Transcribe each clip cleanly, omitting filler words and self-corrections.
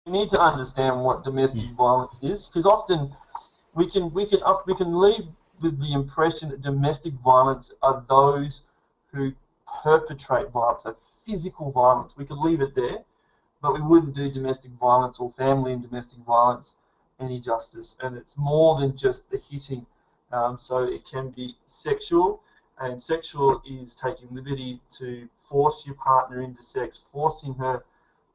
need to understand what domestic violence is, because often we can leave with the impression that domestic violence are those who perpetrate violence, so physical violence. We could leave it there, but we wouldn't do domestic violence or family and domestic violence any justice. And it's more than just the hitting. So it can be sexual, and sexual is taking liberty to force your partner into sex, forcing her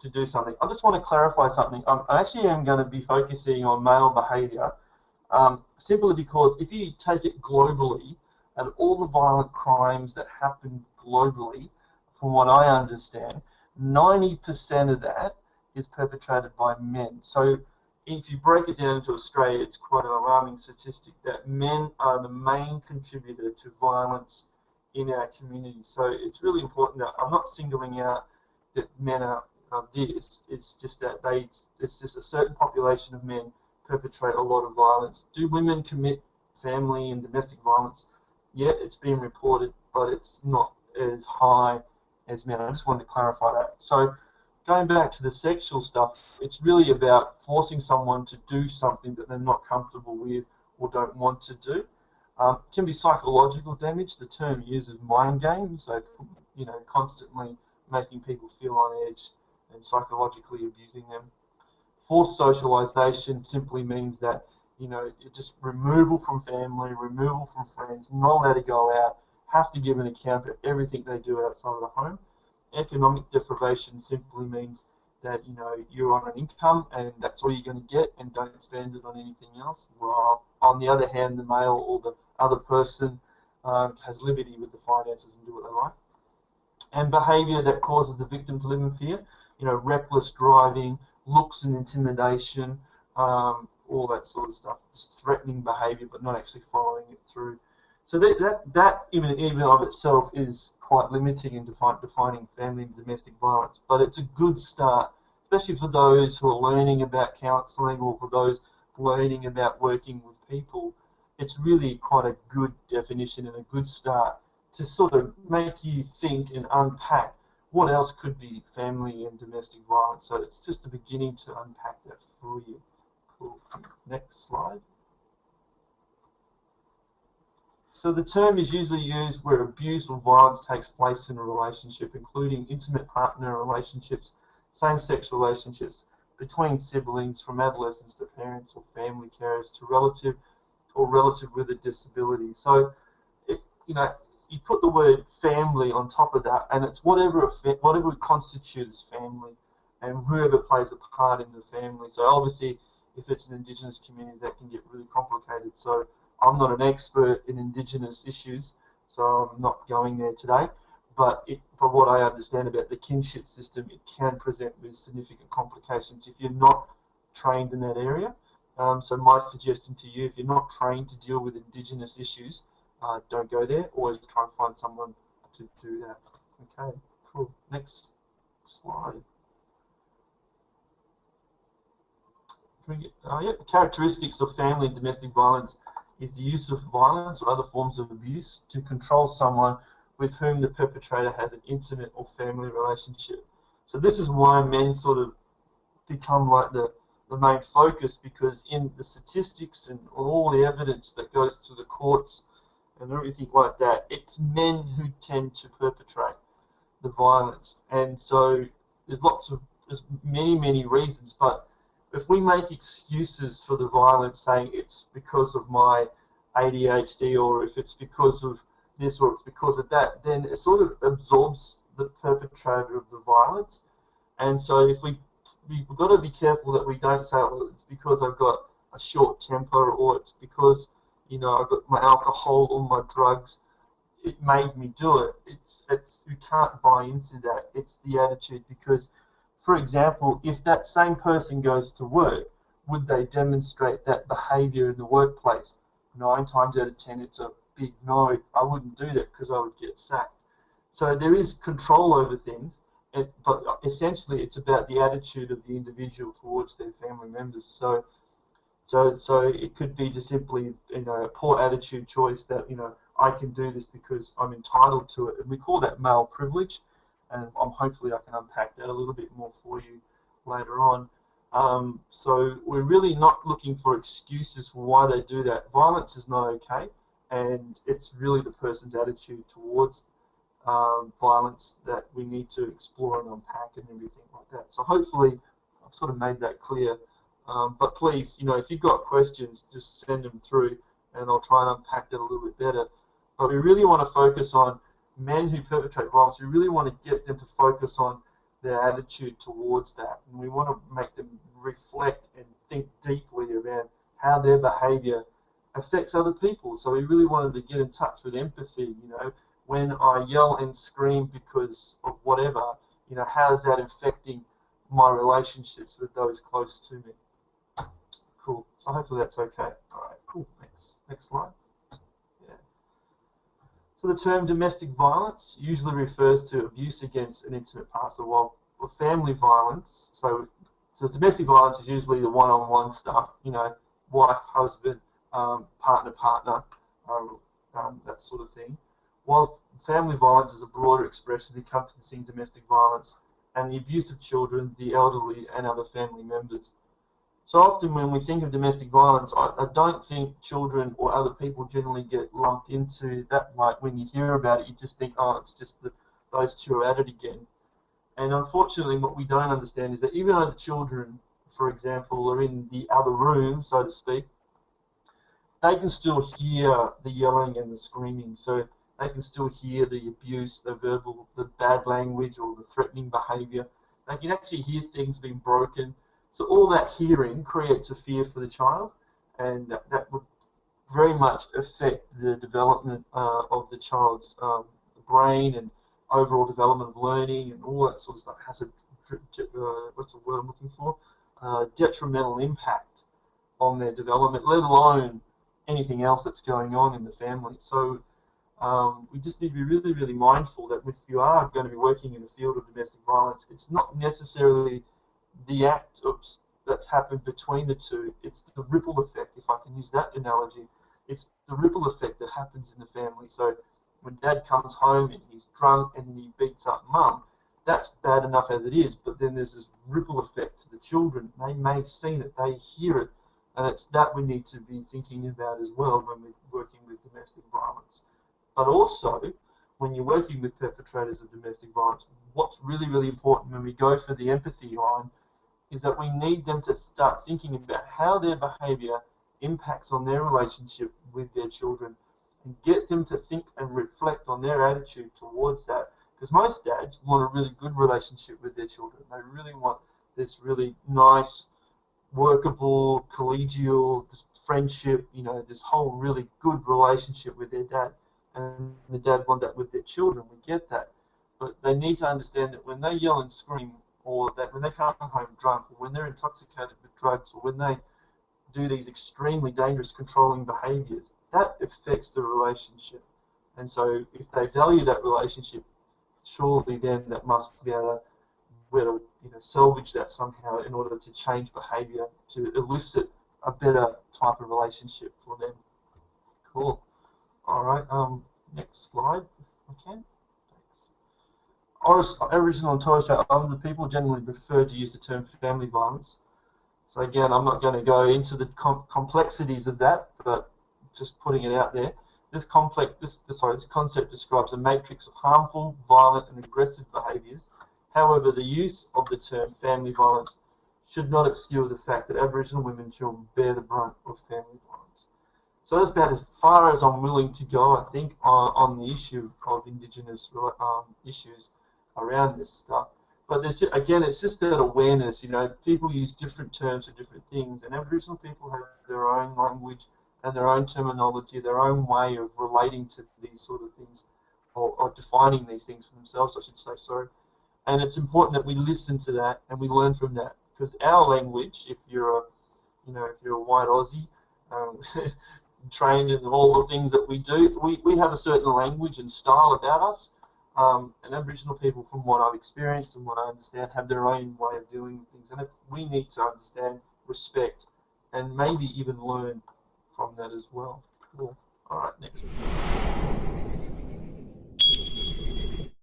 to do something. I just want to clarify something. I actually am going to be focusing on male behaviour, simply because if you take it globally, and all the violent crimes that happen globally, from what I understand, 90% of that is perpetrated by men. So if you break it down into Australia, it's quite an alarming statistic that men are the main contributor to violence in our community. So it's really important that I'm not singling out that men are this. It's just that it's just a certain population of men perpetrate a lot of violence. Do women commit family and domestic violence? Yeah, it's been reported, but it's not as high as men. I just wanted to clarify that. So going back to the sexual stuff, it's really about forcing someone to do something that they're not comfortable with or don't want to do. It can be psychological damage. The term uses mind games, so constantly making people feel on edge and psychologically abusing them. Forced socialization simply means that just removal from family, removal from friends, not allowed to go out, have to give an account for everything they do outside of the home. Economic deprivation simply means that you're on an income and that's all you're going to get and don't spend it on anything else. While on the other hand, the male or the other person has liberty with the finances and do what they like. And behaviour that causes the victim to live in fear, reckless driving, looks and intimidation, all that sort of stuff. It's threatening behaviour, but not actually following it through. So that even of itself is quite limiting in defining family and domestic violence. But it's a good start, especially for those who are learning about counselling or for those learning about working with people. It's really quite a good definition and a good start to sort of make you think and unpack what else could be family and domestic violence. So it's just a beginning to unpack that for you. Cool. Next slide. So the term is usually used where abuse or violence takes place in a relationship, including intimate partner relationships, same-sex relationships, between siblings, from adolescents to parents or family carers, to relative or relative with a disability. So, you put the word family on top of that, and it's whatever constitutes family, and whoever plays a part in the family. So obviously, if it's an Indigenous community, that can get really complicated. So I'm not an expert in Indigenous issues, so I'm not going there today. But from what I understand about the kinship system, it can present with significant complications if you're not trained in that area. So my suggestion to you, if you're not trained to deal with Indigenous issues, don't go there. Always try and find someone to do that. Okay, cool. Next slide. The characteristics of family and domestic violence is the use of violence or other forms of abuse to control someone with whom the perpetrator has an intimate or family relationship. So this is why men sort of become like the main focus, because in the statistics and all the evidence that goes to the courts and everything like that, it's men who tend to perpetrate the violence. And so there's many reasons, but if we make excuses for the violence, saying it's because of my ADHD, or if it's because of this, or it's because of that, then it sort of absorbs the perpetrator of the violence. And so if we've got to be careful that we don't say, well, it's because I've got a short temper, or it's because I've got my alcohol or my drugs, it made me do it. We can't buy into that. It's the attitude, because, for example, if that same person goes to work, would they demonstrate that behaviour in the workplace? 9 times out of 10, it's a big no. I wouldn't do that because I would get sacked. So there is control over things, but essentially it's about the attitude of the individual towards their family members. So it could be just simply a poor attitude choice that I can do this because I'm entitled to it, and we call that male privilege. And hopefully I can unpack that a little bit more for you later on. So we're really not looking for excuses for why they do that. Violence is not okay, and it's really the person's attitude towards violence that we need to explore and unpack and everything like that. So hopefully I've sort of made that clear. But please, if you've got questions, just send them through and I'll try and unpack that a little bit better. But we really want to focus on men who perpetrate violence. We really want to get them to focus on their attitude towards that. And we want to make them reflect and think deeply around how their behavior affects other people. So we really wanted to get in touch with empathy, when I yell and scream because of whatever, how is that affecting my relationships with those close to me? Cool. So hopefully that's okay. All right, cool. Next slide. Yeah. So the term domestic violence usually refers to abuse against an intimate partner, while family violence, so domestic violence is usually the one-on-one stuff, wife, husband, partner, that sort of thing. While family violence is a broader expression encompassing domestic violence and the abuse of children, the elderly, and other family members. So often when we think of domestic violence, I don't think children or other people generally get lumped into that. Like when you hear about it, you just think, oh, it's just those two are at it again. And unfortunately, what we don't understand is that even though the children, for example, are in the other room, so to speak, they can still hear the yelling and the screaming. So they can still hear the abuse, the verbal, the bad language, or the threatening behavior. They can actually hear things being broken. So all that hearing creates a fear for the child, and that would very much affect the development of the child's brain and overall development of learning and all that sort of stuff. Has a what's the word I'm looking for? Detrimental impact on their development, let alone anything else that's going on in the family. So we just need to be really, really mindful that if you are going to be working in the field of domestic violence, it's not necessarily the act that's happened between the two. It's the ripple effect, if I can use that analogy. It's the ripple effect that happens in the family. So when dad comes home and he's drunk and he beats up mum, that's bad enough as it is, but then there's this ripple effect to the children. They may have seen it, they hear it, and it's that we need to be thinking about as well when we're working with domestic violence. But also, when you're working with perpetrators of domestic violence, what's really, really important when we go for the empathy line is that we need them to start thinking about how their behavior impacts on their relationship with their children and get them to think and reflect on their attitude towards that. Because most dads want a really good relationship with their children. They really want this really nice, workable, collegial friendship, this whole really good relationship with their dad. And the dad want that with their children. We get that. But they need to understand that when they yell and scream, or that when they come home drunk, or when they're intoxicated with drugs, or when they do these extremely dangerous controlling behaviors, that affects the relationship. And so if they value that relationship, surely then that must be able to salvage that somehow in order to change behavior, to elicit a better type of relationship for them. Cool. All right, next slide, if I can. Thanks. Aboriginal and Torres Strait Islander people generally prefer to use the term family violence. So again, I'm not going to go into the complexities of that, but just putting it out there. This concept describes a matrix of harmful, violent, and aggressive behaviours. However, the use of the term family violence should not obscure the fact that Aboriginal women and children bear the brunt of family violence. So that's about as far as I'm willing to go, I think, on the issue of Indigenous issues around this stuff. But again, it's just that awareness. People use different terms for different things, and Aboriginal people have their own language and their own terminology, their own way of relating to these sort of things, or defining these things for themselves, I should say, sorry. And it's important that we listen to that and we learn from that, because our language, if you're a white Aussie, trained in all the things that we do, we have a certain language and style about us. And Aboriginal people, from what I've experienced and what I understand, have their own way of dealing with things, and we need to understand, respect, and maybe even learn from that as well. Cool. All right, next.